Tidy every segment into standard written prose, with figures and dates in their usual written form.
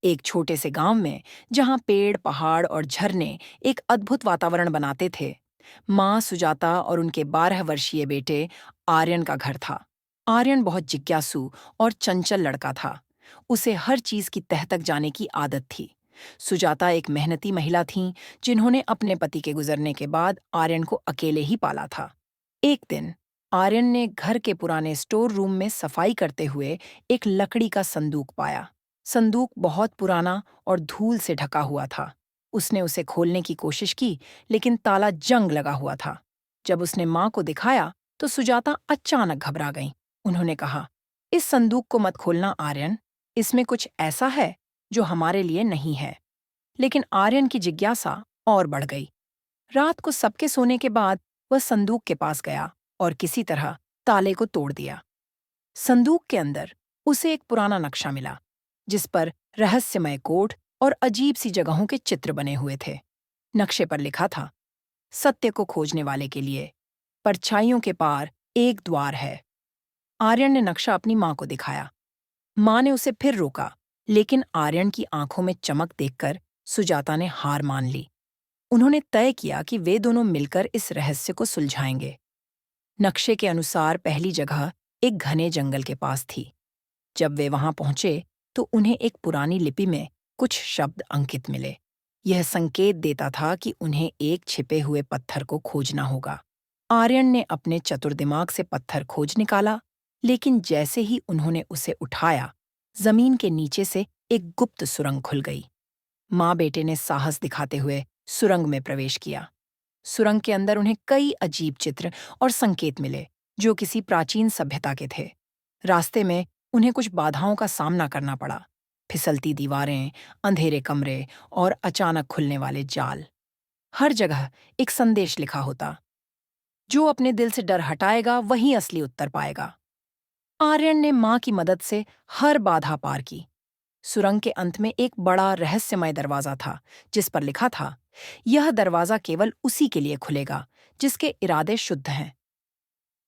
एक छोटे से गांव में, जहां पेड़, पहाड़ और झरने एक अद्भुत वातावरण बनाते थे, माँ सुजाता और उनके 12 वर्षीय बेटे आर्यन का घर था। आर्यन बहुत जिज्ञासु और चंचल लड़का था। उसे हर चीज की तह तक जाने की आदत थी। सुजाता एक मेहनती महिला थीं, जिन्होंने अपने पति के गुजरने के बाद आर्यन को अकेले ही पाला था। एक दिन आर्यन ने घर के पुराने स्टोर रूम में सफाई करते हुए एक लकड़ी का संदूक पाया। संदूक बहुत पुराना और धूल से ढका हुआ था। उसने उसे खोलने की कोशिश की, लेकिन ताला जंग लगा हुआ था। जब उसने माँ को दिखाया, तो सुजाता अचानक घबरा गईं। उन्होंने कहा, इस संदूक को मत खोलना आर्यन, इसमें कुछ ऐसा है जो हमारे लिए नहीं है। लेकिन आर्यन की जिज्ञासा और बढ़ गई। रात को सबके सोने के बाद वह संदूक के पास गया और किसी तरह ताले को तोड़ दिया। संदूक के अंदर उसे एक पुराना नक्शा मिला, जिस पर रहस्यमय कोड और अजीब सी जगहों के चित्र बने हुए थे। नक्शे पर लिखा था, सत्य को खोजने वाले के लिए परछाइयों के पार एक द्वार है। आर्यन ने नक्शा अपनी माँ को दिखाया। माँ ने उसे फिर रोका, लेकिन आर्यन की आंखों में चमक देखकर सुजाता ने हार मान ली। उन्होंने तय किया कि वे दोनों मिलकर इस रहस्य को सुलझाएंगे। नक्शे के अनुसार पहली जगह एक घने जंगल के पास थी। जब वे वहां पहुंचे, तो उन्हें एक पुरानी लिपि में कुछ शब्द अंकित मिले। यह संकेत देता था कि उन्हें एक छिपे हुए पत्थर को खोजना होगा। आर्यन ने अपने चतुर दिमाग से पत्थर खोज निकाला, लेकिन जैसे ही उन्होंने उसे उठाया, जमीन के नीचे से एक गुप्त सुरंग खुल गई। माँ बेटे ने साहस दिखाते हुए सुरंग में प्रवेश किया। सुरंग के अंदर उन्हें कई अजीब चित्र और संकेत मिले, जो किसी प्राचीन सभ्यता के थे। रास्ते में उन्हें कुछ बाधाओं का सामना करना पड़ा। फिसलती दीवारें, अंधेरे कमरे और अचानक खुलने वाले जाल। हर जगह एक संदेश लिखा होता, जो अपने दिल से डर हटाएगा वही असली उत्तर पाएगा। आर्यन ने माँ की मदद से हर बाधा पार की। सुरंग के अंत में एक बड़ा रहस्यमय दरवाजा था, जिस पर लिखा था, यह दरवाजा केवल उसी के लिए खुलेगा जिसके इरादे शुद्ध हैं।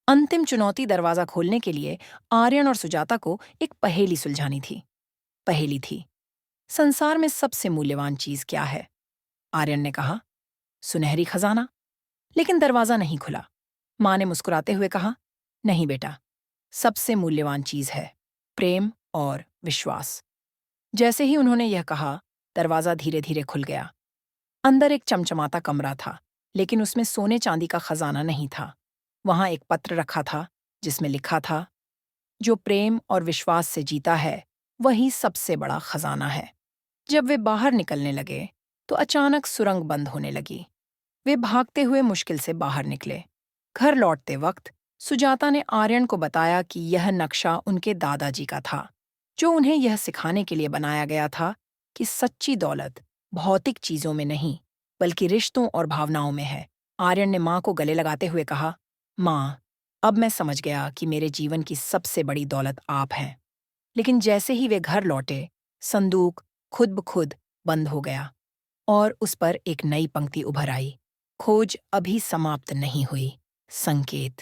अंतिम चुनौती दरवाजा खोलने के लिए आर्यन और सुजाता को एक पहेली सुलझानी थी। पहेली थी, संसार में सबसे मूल्यवान चीज क्या है? आर्यन ने कहा, सुनहरी खजाना। लेकिन दरवाजा नहीं खुला। माँ ने मुस्कुराते हुए कहा, नहीं बेटा, सबसे मूल्यवान चीज है प्रेम और विश्वास। जैसे ही उन्होंने यह कहा, दरवाजा धीरे धीरे खुल गया। अंदर एक चमचमाता कमरा था, लेकिन उसमें सोने चांदी का खजाना नहीं था। वहां एक पत्र रखा था, जिसमें लिखा था, जो प्रेम और विश्वास से जीता है, वही सबसे बड़ा खजाना है। जब वे बाहर निकलने लगे, तो अचानक सुरंग बंद होने लगी। वे भागते हुए मुश्किल से बाहर निकले। घर लौटते वक्त सुजाता ने आर्यन को बताया कि यह नक्शा उनके दादाजी का था, जो उन्हें यह सिखाने के लिए बनाया गया था कि सच्ची दौलत भौतिक चीजों में नहीं, बल्कि रिश्तों और भावनाओं में है। आर्यन ने माँ को गले लगाते हुए कहा, माँ, अब मैं समझ गया कि मेरे जीवन की सबसे बड़ी दौलत आप हैं। लेकिन जैसे ही वे घर लौटे, संदूक खुद ब खुद बंद हो गया और उस पर एक नई पंक्ति उभर आई, खोज अभी समाप्त नहीं हुई। संकेत।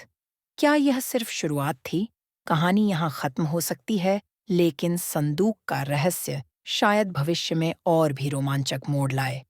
क्या यह सिर्फ शुरुआत थी? कहानी यहाँ खत्म हो सकती है, लेकिन संदूक का रहस्य शायद भविष्य में और भी रोमांचक मोड़ लाए।